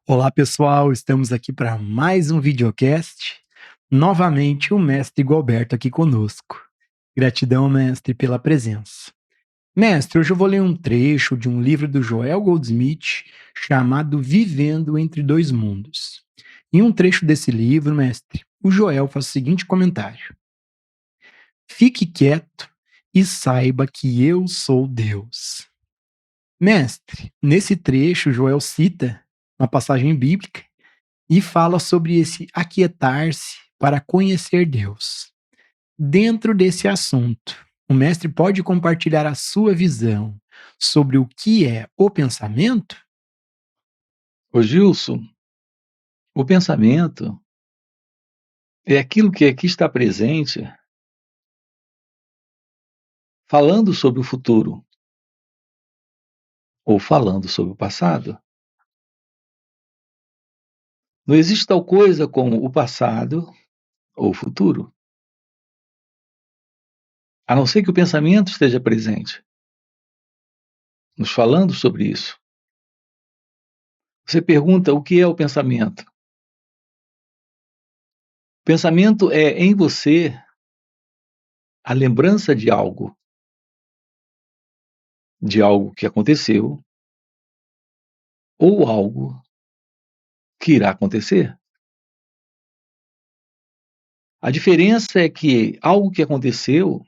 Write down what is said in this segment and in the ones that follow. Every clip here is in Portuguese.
Olá pessoal, estamos aqui para mais um videocast. Novamente o mestre Gualberto aqui conosco. Gratidão, mestre, pela presença. Mestre, hoje eu vou ler um trecho de um livro do Joel Goldsmith chamado Vivendo entre Dois Mundos. Em um trecho desse livro, mestre, o Joel faz o seguinte comentário: Fique quieto e saiba que eu sou Deus. Mestre, nesse trecho, Joel cita uma passagem bíblica e fala sobre esse aquietar-se para conhecer Deus. Dentro desse assunto, o mestre pode compartilhar a sua visão sobre o que é o pensamento? Ô Gilson, o pensamento é aquilo que aqui está presente, falando sobre o futuro ou falando sobre o passado. Não existe tal coisa como o passado ou o futuro, a não ser que o pensamento esteja presente, nos falando sobre isso. Você pergunta o que é o pensamento? O pensamento é em você a lembrança de algo que aconteceu ou algo que irá acontecer. A diferença é que algo que aconteceu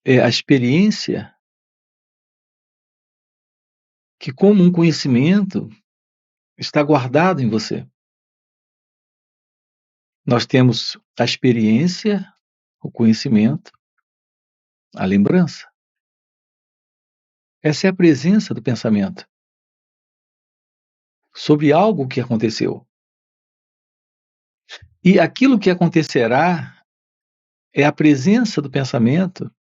é a experiência que, como um conhecimento, está guardado em você. Nós temos a experiência, o conhecimento, a lembrança. Essa é a presença do pensamento sobre algo que aconteceu. E aquilo que acontecerá é a presença do pensamento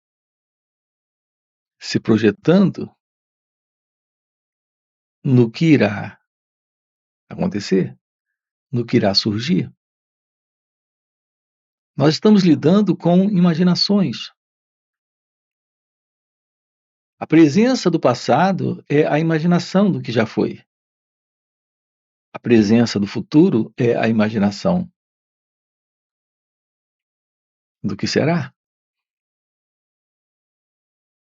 se projetando no que irá acontecer, no que irá surgir. Nós estamos lidando com imaginações. A presença do passado é a imaginação do que já foi. A presença do futuro é a imaginação do que será.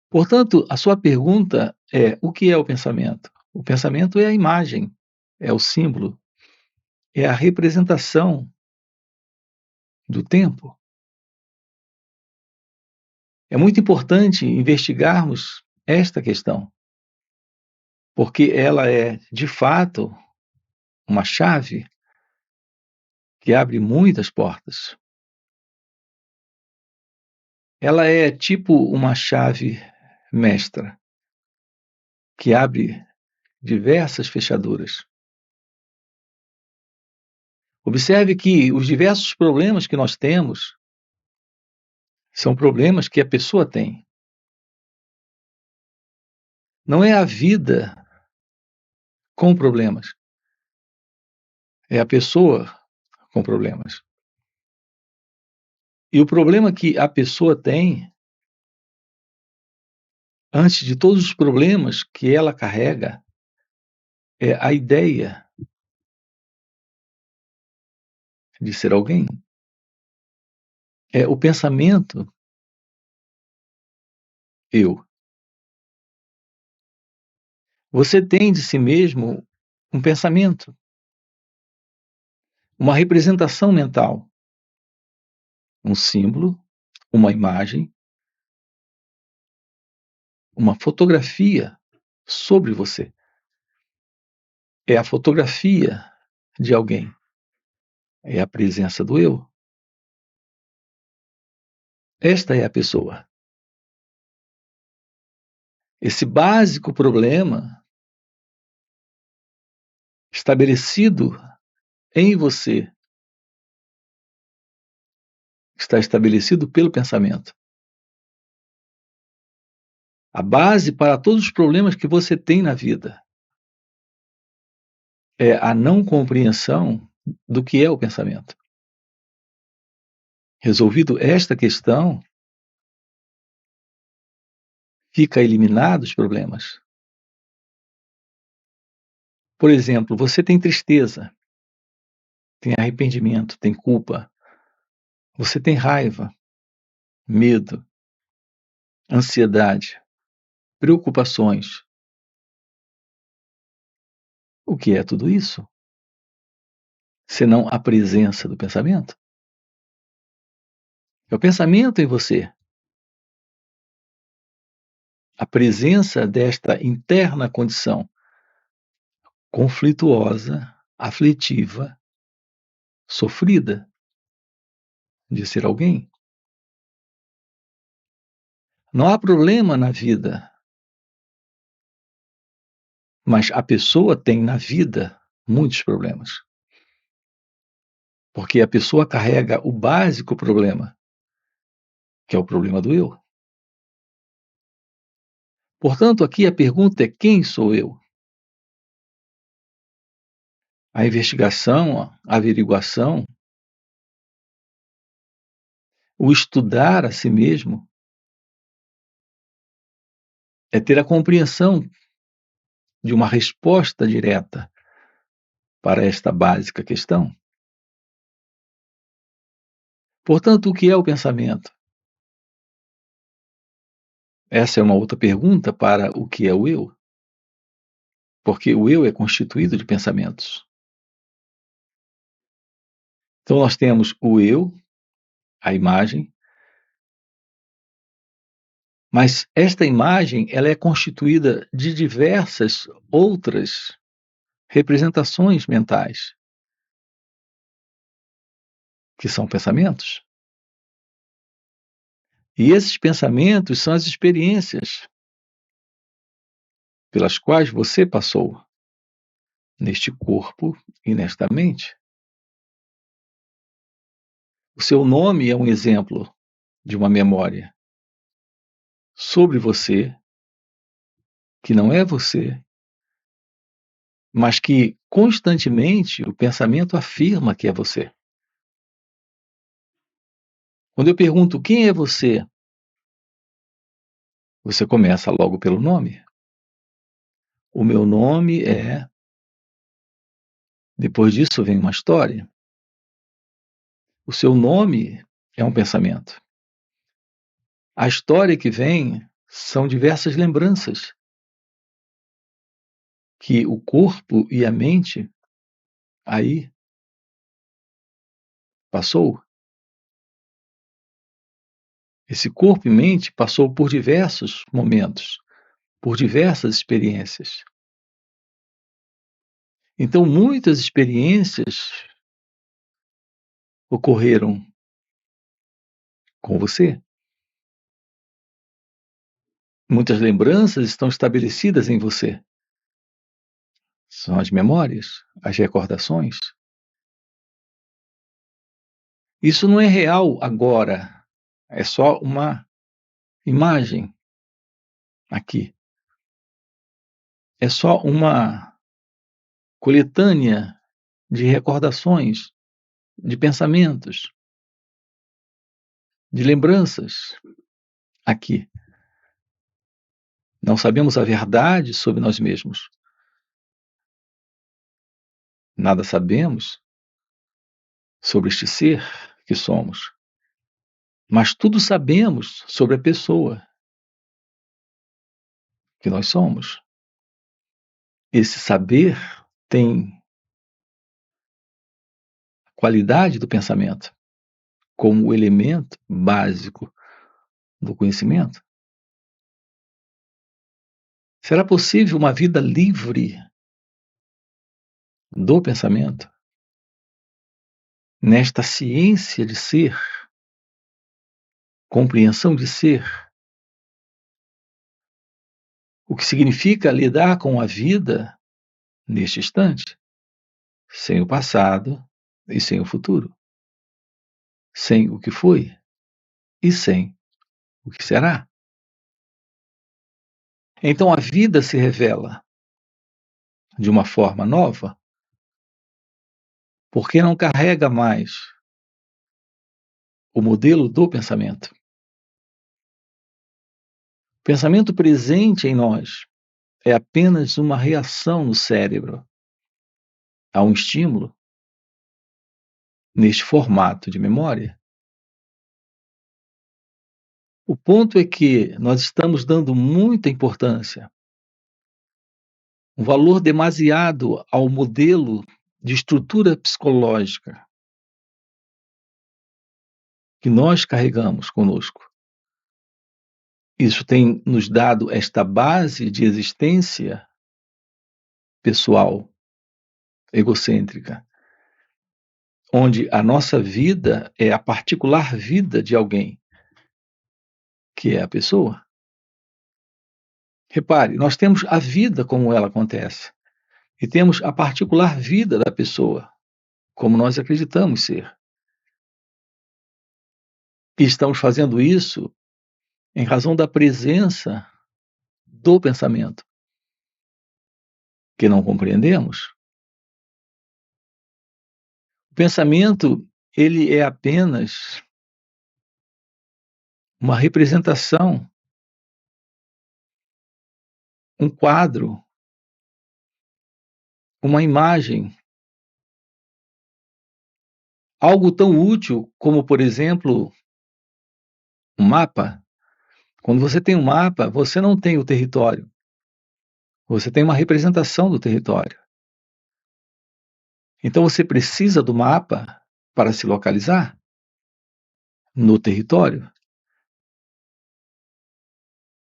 Portanto, a sua pergunta é: o que é o pensamento? O pensamento é a imagem, é o símbolo, é a representação do tempo. É muito importante investigarmos esta questão, porque ela é, de fato, uma chave que abre muitas portas. Ela é tipo uma chave mestra que abre diversas fechaduras. Observe que os diversos problemas que nós temos são problemas que a pessoa tem. Não é a vida com problemas, é a pessoa com problemas. E o problema que a pessoa tem, antes de todos os problemas que ela carrega, é a ideia de ser alguém. É o pensamento eu. Você tem de si mesmo um pensamento, uma representação mental, um símbolo, uma imagem, uma fotografia sobre você. É a fotografia de alguém. É a presença do eu. Esta é a pessoa. Esse básico problema estabelecido em você está estabelecido pelo pensamento. A base para todos os problemas que você tem na vida é a não compreensão do que é o pensamento. Resolvido esta questão, fica eliminados os problemas. Por exemplo, você tem tristeza, tem arrependimento, tem culpa, você tem raiva, medo, ansiedade, preocupações. O que é tudo isso? Senão a presença do pensamento? É o pensamento em você. A presença desta interna condição conflituosa, aflitiva, sofrida de ser alguém. Não há problema na vida, mas a pessoa tem na vida muitos problemas. Porque a pessoa carrega o básico problema, que é o problema do eu. Portanto, aqui a pergunta é: quem sou eu? A investigação, a averiguação, o estudar a si mesmo é ter a compreensão de uma resposta direta para esta básica questão. Portanto, o que é o pensamento? Essa é uma outra pergunta para o que é o eu, porque o eu é constituído de pensamentos. Então nós temos o eu, a imagem, mas esta imagem ela é constituída de diversas outras representações mentais, que são pensamentos. E esses pensamentos são as experiências pelas quais você passou neste corpo e nesta mente. O seu nome é um exemplo de uma memória sobre você, que não é você, mas que constantemente o pensamento afirma que é você. Quando eu pergunto quem é você, você começa logo pelo nome. O meu nome é... Depois disso vem uma história. O seu nome é um pensamento. A história que vem são diversas lembranças que o corpo e a mente aí passou. Esse corpo e mente passou por diversos momentos, por diversas experiências. Então, muitas experiências ocorreram com você. Muitas lembranças estão estabelecidas em você. São as memórias, as recordações. Isso não é real agora, é só uma imagem aqui. É só uma coletânea de recordações, de pensamentos, de lembranças aqui. Não sabemos a verdade sobre nós mesmos. Nada sabemos sobre este ser que somos. Mas tudo sabemos sobre a pessoa que nós somos. Esse saber tem a qualidade do pensamento como o elemento básico do conhecimento. Será possível uma vida livre do pensamento? Nesta ciência de ser, compreensão de ser, o que significa lidar com a vida neste instante, sem o passado e sem o futuro, sem o que foi e sem o que será. Então a vida se revela de uma forma nova, porque não carrega mais o modelo do pensamento. O pensamento presente em nós é apenas uma reação no cérebro a um estímulo neste formato de memória. O ponto é que nós estamos dando muita importância, um valor demasiado ao modelo de estrutura psicológica que nós carregamos conosco. Isso tem nos dado esta base de existência pessoal, egocêntrica, onde a nossa vida é a particular vida de alguém, que é a pessoa. Repare, nós temos a vida como ela acontece, e temos a particular vida da pessoa, como nós acreditamos ser. E estamos fazendo isso em razão da presença do pensamento, que não compreendemos. O pensamento, ele é apenas uma representação, um quadro, uma imagem, algo tão útil como, por exemplo, um mapa. Quando você tem um mapa, você não tem o território, você tem uma representação do território. Então você precisa do mapa para se localizar no território.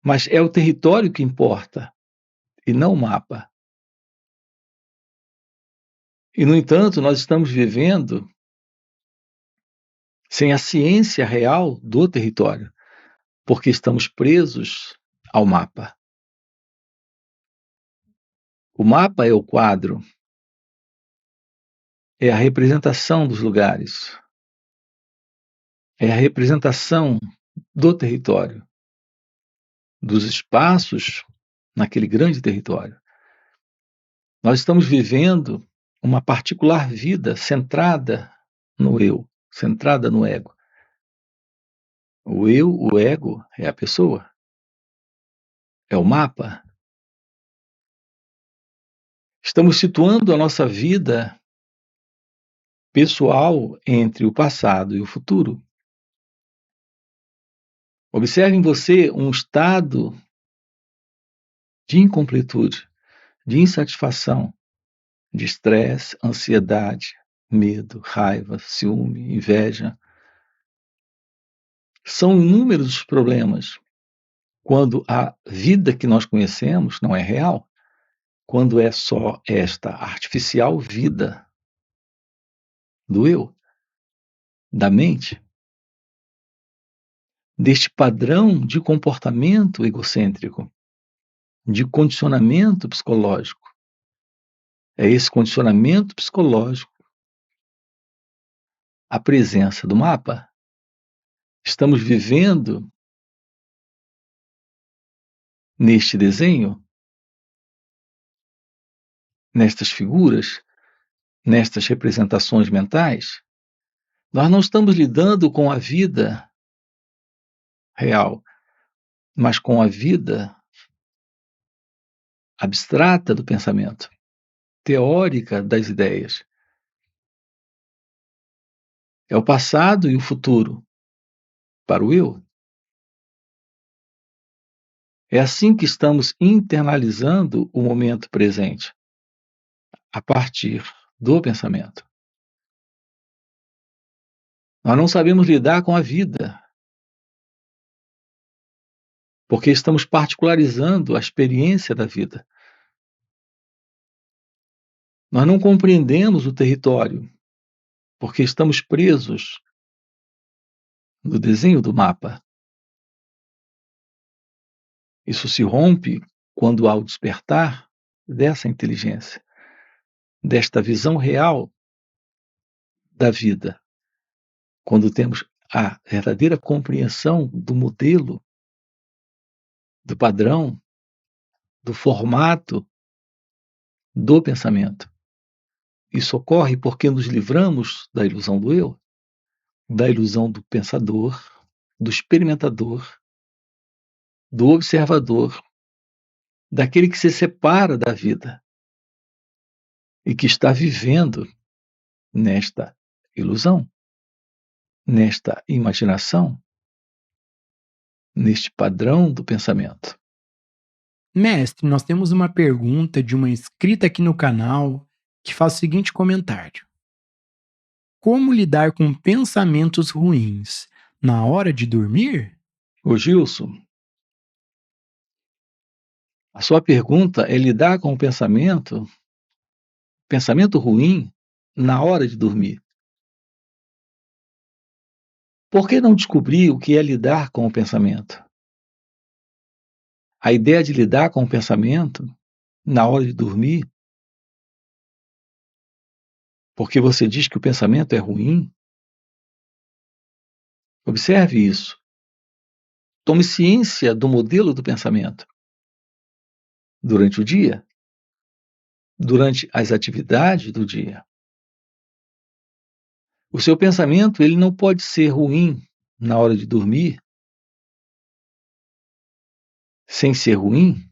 Mas é o território que importa e não o mapa. E, no entanto, nós estamos vivendo sem a ciência real do território, porque estamos presos ao mapa. O mapa é o quadro, é a representação dos lugares, é a representação do território, dos espaços naquele grande território. Nós estamos vivendo uma particular vida centrada no eu, centrada no ego. O eu, o ego, é a pessoa, é o mapa. Estamos situando a nossa vida pessoal entre o passado e o futuro. Observe em você um estado de incompletude, de insatisfação, de estresse, ansiedade, medo, raiva, ciúme, inveja. São inúmeros os problemas quando a vida que nós conhecemos não é real, quando é só esta artificial vida do eu, da mente, deste padrão de comportamento egocêntrico, de condicionamento psicológico. É esse condicionamento psicológico a presença do mapa. Estamos vivendo neste desenho, nestas figuras, nestas representações mentais. Nós não estamos lidando com a vida real, mas com a vida abstrata do pensamento, teórica das ideias. É o passado e o futuro para o eu. É assim que estamos internalizando o momento presente, a partir do pensamento. Nós não sabemos lidar com a vida, porque estamos particularizando a experiência da vida. Nós não compreendemos o território, porque estamos presos no desenho do mapa. Isso se rompe quando há o despertar dessa inteligência, desta visão real da vida, quando temos a verdadeira compreensão do modelo, do padrão, do formato do pensamento. Isso ocorre porque nos livramos da ilusão do eu, da ilusão do pensador, do experimentador, do observador, daquele que se separa da vida e que está vivendo nesta ilusão, nesta imaginação, neste padrão do pensamento. Mestre, nós temos uma pergunta de uma inscrita aqui no canal que faz o seguinte comentário: como lidar com pensamentos ruins na hora de dormir? Ô Gilson, a sua pergunta é lidar com o pensamento ruim, na hora de dormir. Por que não descobrir o que é lidar com o pensamento? A ideia de lidar com o pensamento na hora de dormir, porque você diz que o pensamento é ruim, observe isso. Tome ciência do modelo do pensamento. Durante o dia, durante as atividades do dia. O seu pensamento, ele não pode ser ruim na hora de dormir, sem ser ruim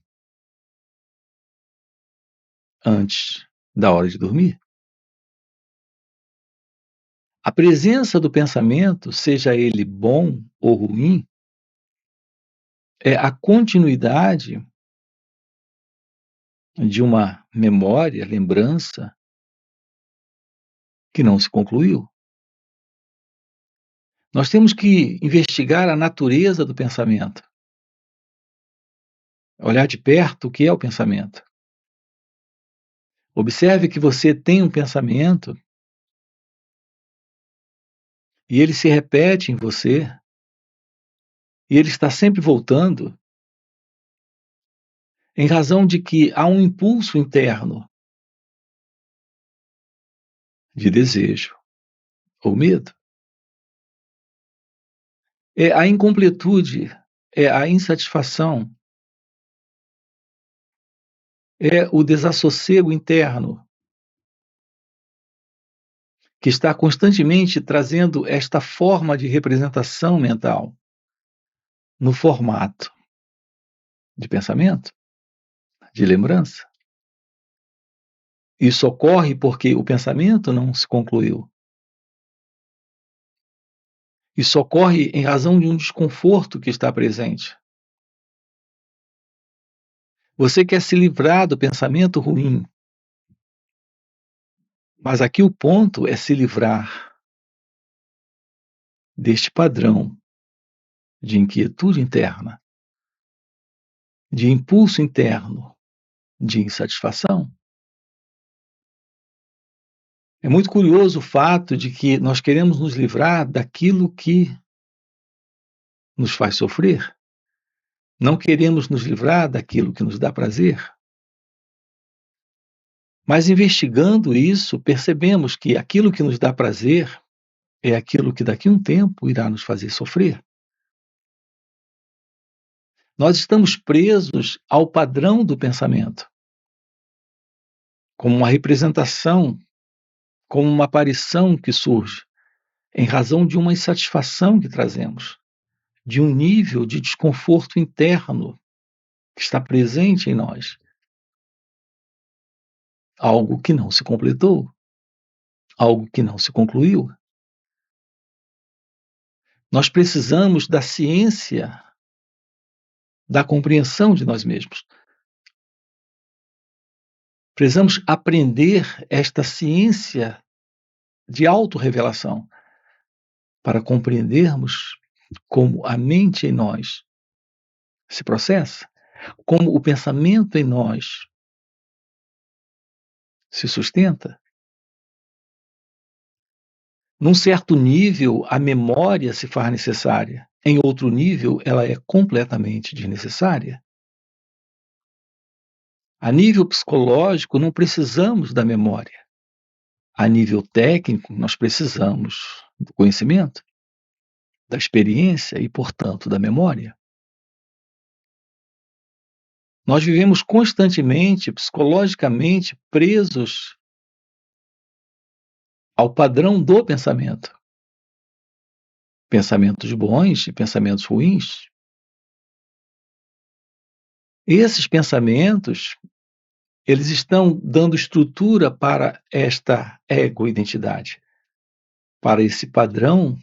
antes da hora de dormir. A presença do pensamento, seja ele bom ou ruim, é a continuidade de uma memória, lembrança, que não se concluiu. Nós temos que investigar a natureza do pensamento. Olhar de perto o que é o pensamento. Observe que você tem um pensamento e ele se repete em você e ele está sempre voltando em razão de que há um impulso interno de desejo ou medo. É a incompletude, é a insatisfação, é o desassossego interno que está constantemente trazendo esta forma de representação mental no formato de pensamento, de lembrança. Isso ocorre porque o pensamento não se concluiu. Isso ocorre em razão de um desconforto que está presente. Você quer se livrar do pensamento ruim, mas aqui o ponto é se livrar deste padrão de inquietude interna, de impulso interno, de insatisfação. É muito curioso o fato de que nós queremos nos livrar daquilo que nos faz sofrer. Não queremos nos livrar daquilo que nos dá prazer. Mas investigando isso, percebemos que aquilo que nos dá prazer é aquilo que daqui a um tempo irá nos fazer sofrer. Nós estamos presos ao padrão do pensamento, como uma representação, como uma aparição que surge, em razão de uma insatisfação que trazemos, de um nível de desconforto interno que está presente em nós. Algo que não se completou, algo que não se concluiu. Nós precisamos da ciência, da compreensão de nós mesmos. Precisamos aprender esta ciência de autorrevelação para compreendermos como a mente em nós se processa, como o pensamento em nós se sustenta. Num certo nível, a memória se faz necessária. Em outro nível, ela é completamente desnecessária. A nível psicológico, não precisamos da memória. A nível técnico, nós precisamos do conhecimento, da experiência e, portanto, da memória. Nós vivemos constantemente, psicologicamente, presos ao padrão do pensamento. Pensamentos bons e pensamentos ruins. Esses pensamentos Eles estão dando estrutura para esta ego-identidade, para esse padrão,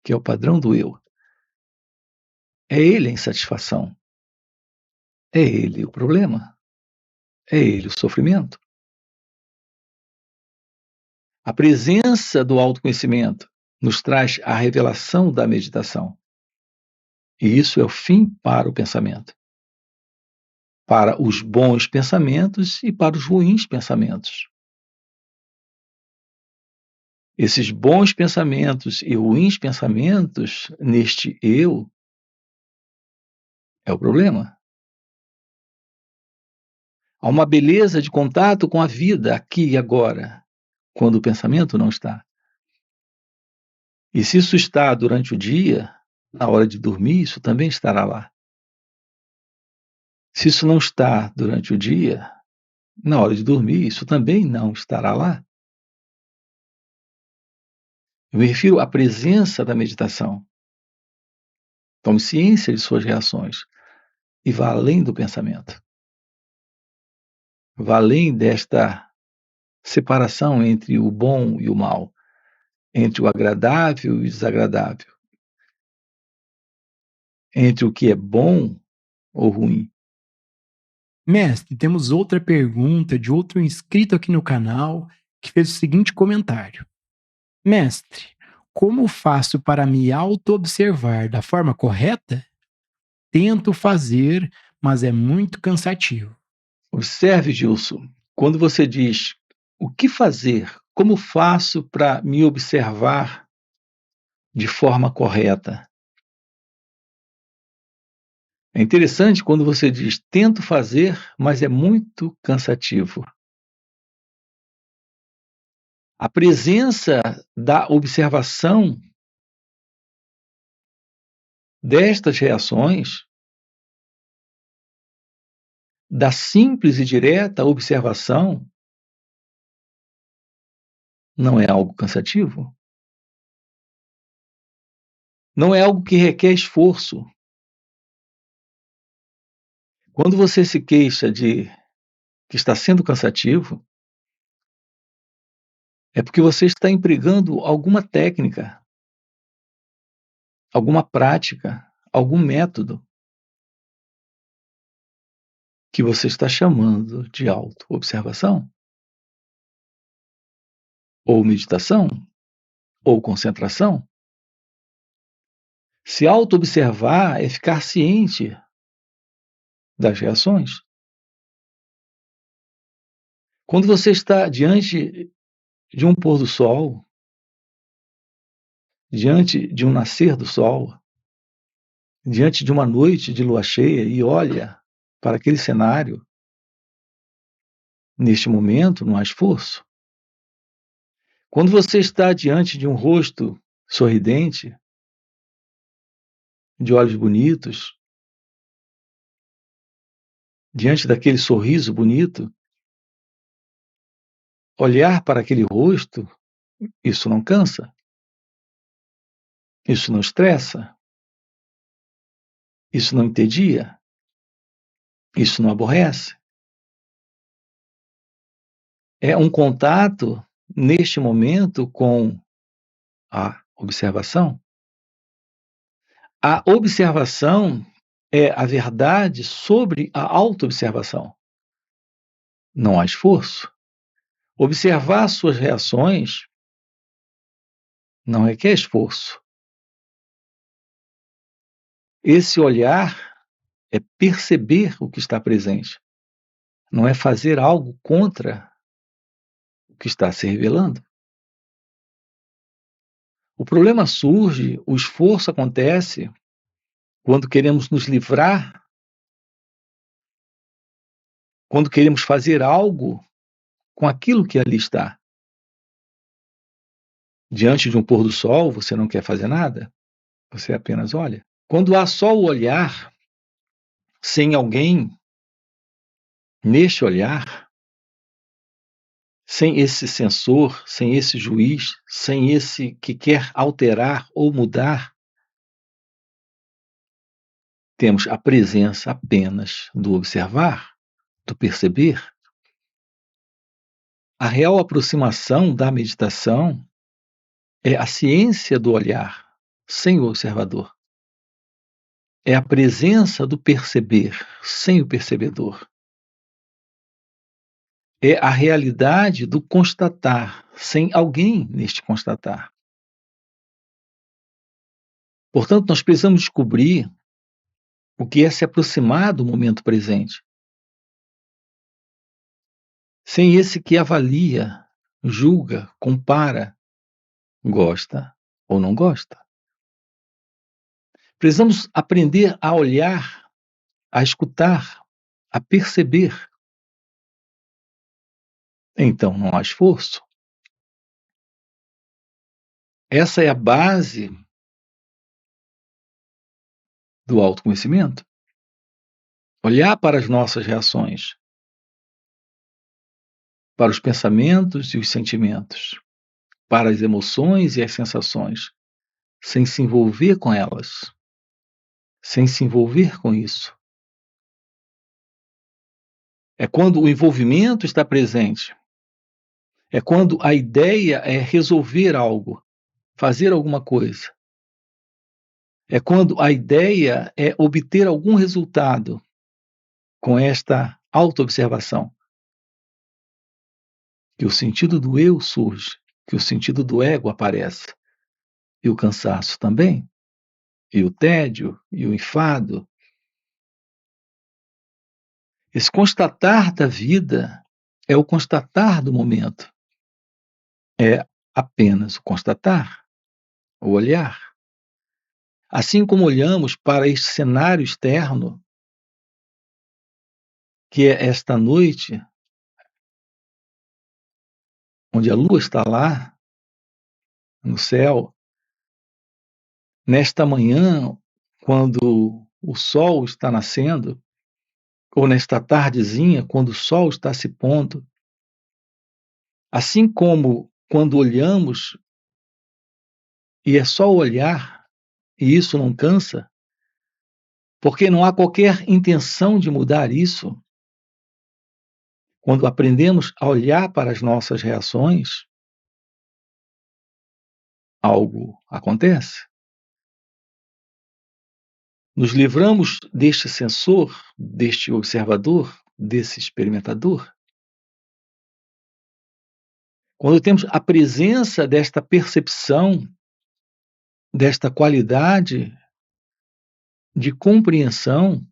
que é o padrão do eu. É ele a insatisfação, é ele o problema, é ele o sofrimento. A presença do autoconhecimento nos traz a revelação da meditação. E isso é o fim para o pensamento. Para os bons pensamentos e para os ruins pensamentos. Esses bons pensamentos e ruins pensamentos neste eu é o problema. Há uma beleza de contato com a vida aqui e agora, quando o pensamento não está. E se isso está durante o dia, na hora de dormir, isso também estará lá. Se isso não está durante o dia, na hora de dormir, isso também não estará lá. Eu me refiro à presença da meditação. Tome ciência de suas reações e vá além do pensamento. Vá além desta separação entre o bom e o mal, entre o agradável e o desagradável, entre o que é bom ou ruim. Mestre, temos outra pergunta de outro inscrito aqui no canal que fez o seguinte comentário: Mestre, como faço para me auto-observar da forma correta? Tento fazer, mas é muito cansativo. Observe, Gilson, quando você diz o que fazer, como faço para me observar de forma correta? É interessante quando você diz tento fazer, mas é muito cansativo. A presença da observação destas reações, da simples e direta observação, não é algo cansativo? Não é algo que requer esforço. Quando você se queixa de que está sendo cansativo, é porque você está empregando alguma técnica, alguma prática, algum método que você está chamando de auto-observação, ou meditação, ou concentração. Se auto-observar é ficar ciente das reações. Quando você está diante de um pôr do sol, diante de um nascer do sol, diante de uma noite de lua cheia e olha para aquele cenário, neste momento não há esforço. Quando você está diante de um rosto sorridente, de olhos bonitos, diante daquele sorriso bonito, olhar para aquele rosto, isso não cansa, isso não estressa, isso não entedia, isso não aborrece. É um contato, neste momento, com a observação. A observação é a verdade sobre a auto-observação. Não há esforço. Observar suas reações não requer esforço. Esse olhar é perceber o que está presente. Não é fazer algo contra o que está se revelando. O problema surge, o esforço acontece quando queremos nos livrar, quando queremos fazer algo com aquilo que ali está. Diante de um pôr do sol, você não quer fazer nada, você apenas olha. Quando há só o olhar, sem alguém neste olhar, sem esse sensor, sem esse juiz, sem esse que quer alterar ou mudar, temos a presença apenas do observar, do perceber. A real aproximação da meditação é a ciência do olhar, sem o observador. É a presença do perceber, sem o percebedor. É a realidade do constatar, sem alguém neste constatar. Portanto, nós precisamos descobrir o que é se aproximar do momento presente. Sem esse que avalia, julga, compara, gosta ou não gosta. Precisamos aprender a olhar, a escutar, a perceber. Então não há esforço. Essa é a base do autoconhecimento. Olhar para as nossas reações, para os pensamentos e os sentimentos, para as emoções e as sensações, sem se envolver com elas, sem se envolver com isso. É quando o envolvimento está presente. É quando a ideia é resolver algo, fazer alguma coisa. É quando a ideia é obter algum resultado com esta autoobservação. Que o sentido do eu surge, que o sentido do ego aparece. E o cansaço também, e o tédio, e o enfado. Esse constatar da vida é o constatar do momento. É apenas o constatar, o olhar. Assim como olhamos para este cenário externo, que é esta noite, onde a lua está lá, no céu, nesta manhã, quando o sol está nascendo, ou nesta tardezinha, quando o sol está se pondo, assim como quando olhamos e é só olhar, e isso não cansa, porque não há qualquer intenção de mudar isso. Quando aprendemos a olhar para as nossas reações, algo acontece. Nos livramos deste sensor, deste observador, desse experimentador. Quando temos a presença desta percepção, desta qualidade de compreensão,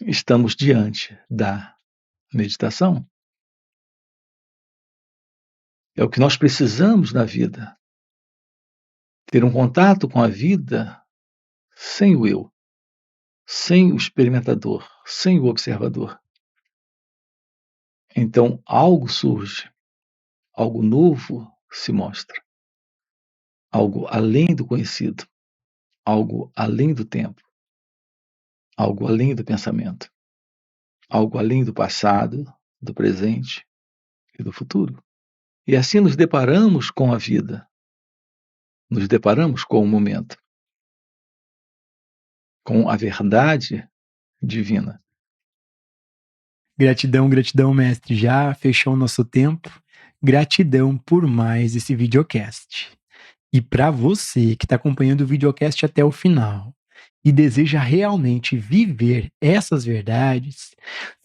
estamos diante da meditação. É o que nós precisamos na vida. Ter um contato com a vida sem o eu, sem o experimentador, sem o observador. Então, algo surge, algo novo se mostra, algo além do conhecido, algo além do tempo, algo além do pensamento, algo além do passado, do presente e do futuro. E assim nos deparamos com a vida, nos deparamos com o momento, com a verdade divina. Gratidão, gratidão, mestre. Já fechou o nosso tempo. Gratidão por mais esse videocast. E para você que está acompanhando o videocast até o final e deseja realmente viver essas verdades,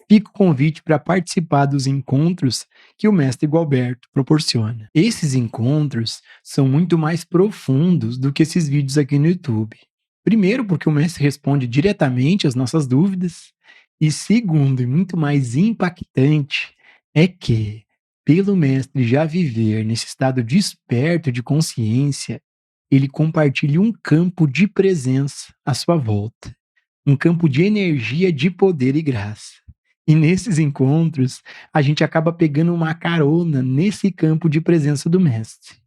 fica o convite para participar dos encontros que o mestre Gualberto proporciona. Esses encontros são muito mais profundos do que esses vídeos aqui no YouTube. Primeiro, porque o mestre responde diretamente às nossas dúvidas, e segundo, e muito mais impactante, é que, pelo mestre já viver nesse estado desperto de consciência, ele compartilha um campo de presença à sua volta, um campo de energia, de poder e graça. E nesses encontros, a gente acaba pegando uma carona nesse campo de presença do mestre.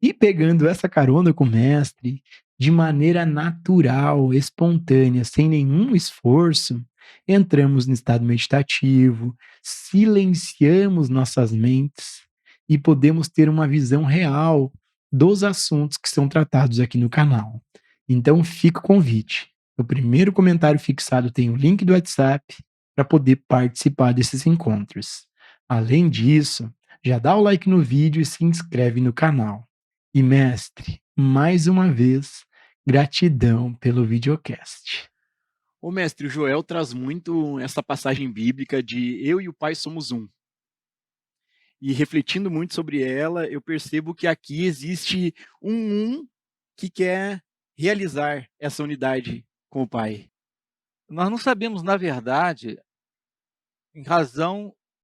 E pegando essa carona com o mestre, de maneira natural, espontânea, sem nenhum esforço, entramos no estado meditativo, silenciamos nossas mentes e podemos ter uma visão real dos assuntos que são tratados aqui no canal. Então fica o convite. No primeiro comentário fixado tem o link do WhatsApp para poder participar desses encontros. Além disso, já dá o like no vídeo e se inscreve no canal. E mestre, mais uma vez, gratidão pelo videocast. Ô mestre, o Joel traz muito essa passagem bíblica de eu e o Pai somos um. E refletindo muito sobre ela, eu percebo que aqui existe um que quer realizar essa unidade com o Pai. Nós não sabemos, na verdade, em razão